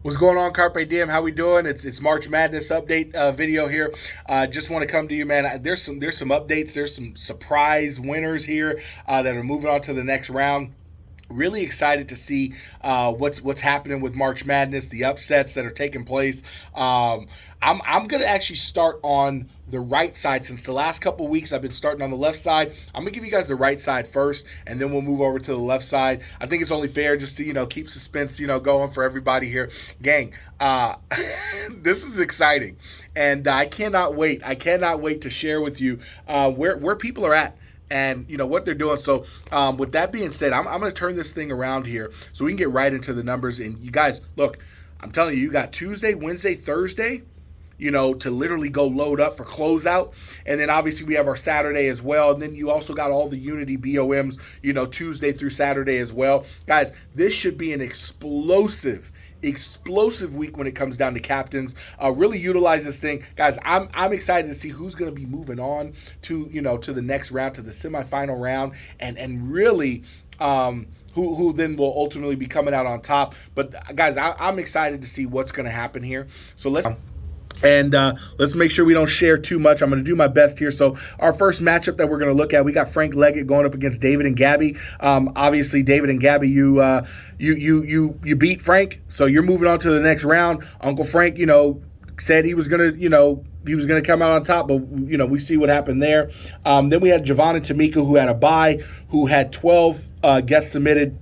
What's going on, Carpe Diem? How we doing? It's March Madness update video here. Just want to come to you, man. There's some updates. There's some surprise winners here that are moving on to the next round. Really excited to see what's happening with March Madness, the upsets that are taking place. I'm gonna actually start on the right side since the last couple of weeks I've been starting on the left side. I'm gonna give you guys the right side first, and then we'll move over to the left side. I think it's only fair just to keep suspense going for everybody here, gang. This is exciting, and I cannot wait. I cannot wait to share with you where people are at and what they're doing. So with that being said, I'm going to turn this thing around here so we can get right into the numbers. And you guys, look, I'm telling you, you got Tuesday, Wednesday, Thursday, to literally go load up for closeout. And then obviously we have our Saturday as well. And then you also got all the Unity BOMs, Tuesday through Saturday as well. Guys, this should be an explosive week when it comes down to captains. Really utilize this thing, guys. I'm excited to see who's going to be moving on to to the next round, to the semifinal round, and really who then will ultimately be coming out on top. But guys, I'm excited to see what's going to happen here. So let's make sure we don't share too much. I'm going to do my best here. So our first matchup that we're going to look at, we got Frank Leggett going up against David and Gabby. Obviously, David and Gabby, you beat Frank, so you're moving on to the next round. Uncle Frank, said he was going to come out on top, but we see what happened there. Then we had Javon and Tamika, who had a bye, who had 12 guests submitted.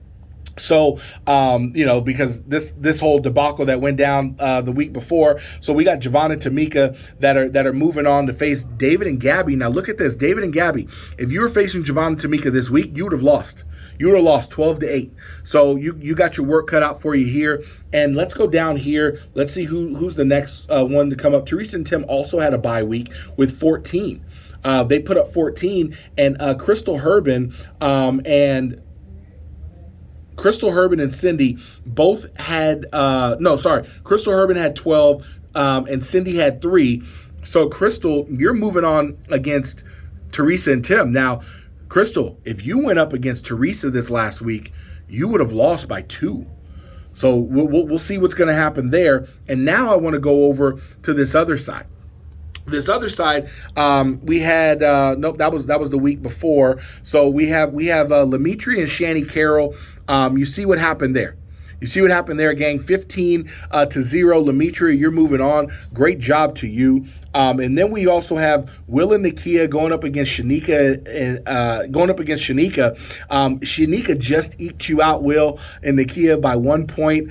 So, because this whole debacle that went down the week before, so we got Javon and Tamika that are moving on to face David and Gabby. Now look at this, David and Gabby. If you were facing Javon and Tamika this week, you would have lost. You would have lost 12-8. So you got your work cut out for you here. And let's go down here. Let's see who's the next one to come up. Teresa and Tim also had a bye week with 14. They put up 14, and Crystal Herbin and Cindy both had Crystal Herbin had 12 and Cindy had 3. So Crystal, you're moving on against Teresa and Tim. Now, Crystal, if you went up against Teresa this last week, you would have lost by 2. So we'll see what's going to happen there. And now I want to go over to this other side. This other side, we had that was the week before. So we have Lemetri and Shani Carroll. You see what happened there. You see what happened there, gang. 15-0. Lemetri, you're moving on. Great job to you. And then we also have Will and Nakia going up against Shanika. Shanika just eked you out, Will and Nakia, by 1 point.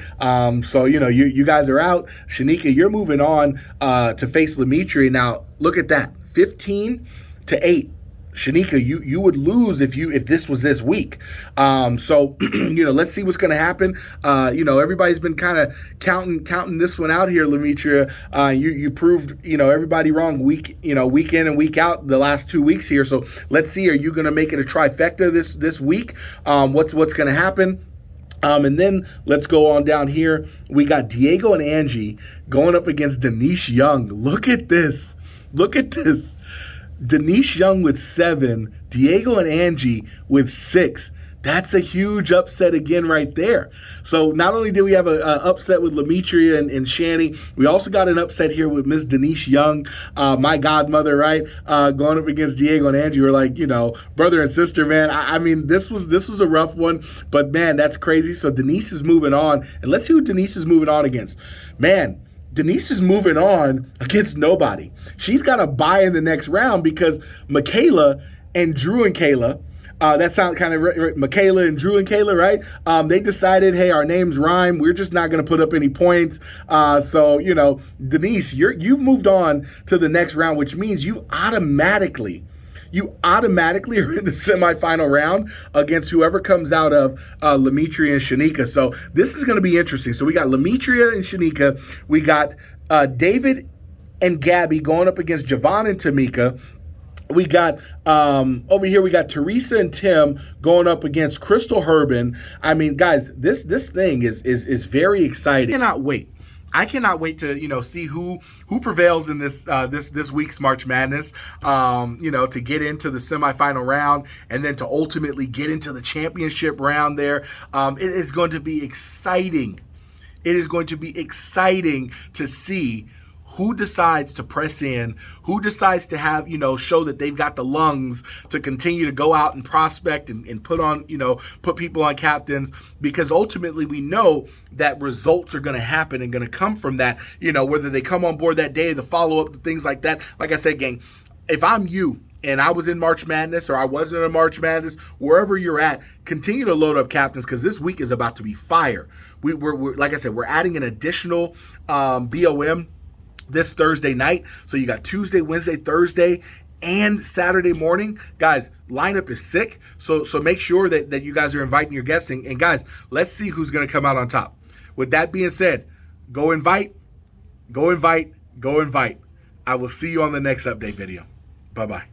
So you guys are out. Shanika, you're moving on to face Lemetri. Now look at that, 15-8. Shanika, you would lose if this was this week. So let's see what's going to happen. Everybody's been kind of counting this one out here, Lemetria. You proved everybody wrong week in and week out the last 2 weeks here. So let's see, are you going to make it a trifecta this week? What's going to happen? And then let's go on down here. We got Diego and Angie going up against Denise Young. Look at this. Denise Young with 7, Diego and Angie with 6. That's a huge upset again right there. So not only did we have an upset with Lemetria and Shani, we also got an upset here with Miss Denise Young, my godmother, right? Going up against Diego and Angie. We're like, brother and sister, man. I mean, this was a rough one, but man, that's crazy. So Denise is moving on, and let's see who Denise is moving on against. Man, Denise is moving on against nobody. She's got a bye in the next round because Michaela and Drew and Kayla, that sounds kind of Michaela and Drew and Kayla, right? They decided, hey, our names rhyme. We're just not going to put up any points. So Denise, you've moved on to the next round, which means you automatically are in the semifinal round against whoever comes out of Lemetria and Shanika. So this is going to be interesting. So we got Lemetria and Shanika. We got David and Gabby going up against Javon and Tamika. We got over here, we got Teresa and Tim going up against Crystal Herbin. I mean, guys, this thing is very exciting. I cannot wait to see who prevails in this week's March Madness. To get into the semifinal round and then to ultimately get into the championship round. There, it is going to be exciting It is going to be exciting to see who decides to press in, who decides to have, show that they've got the lungs to continue to go out and prospect and put on, put people on captains, because ultimately we know that results are going to happen and going to come from that, whether they come on board that day, the follow-up, things like that. Like I said, gang, if I'm you, and I was in March Madness, or I wasn't in March Madness, wherever you're at, continue to load up captains, because this week is about to be fire. We're like I said, we're adding an additional BOM this Thursday night. So you got Tuesday, Wednesday, Thursday, and Saturday morning. Guys, lineup is sick. So make sure that you guys are inviting your guests. And guys, let's see who's going to come out on top. With that being said, go invite, go invite, go invite. I will see you on the next update video. Bye-bye.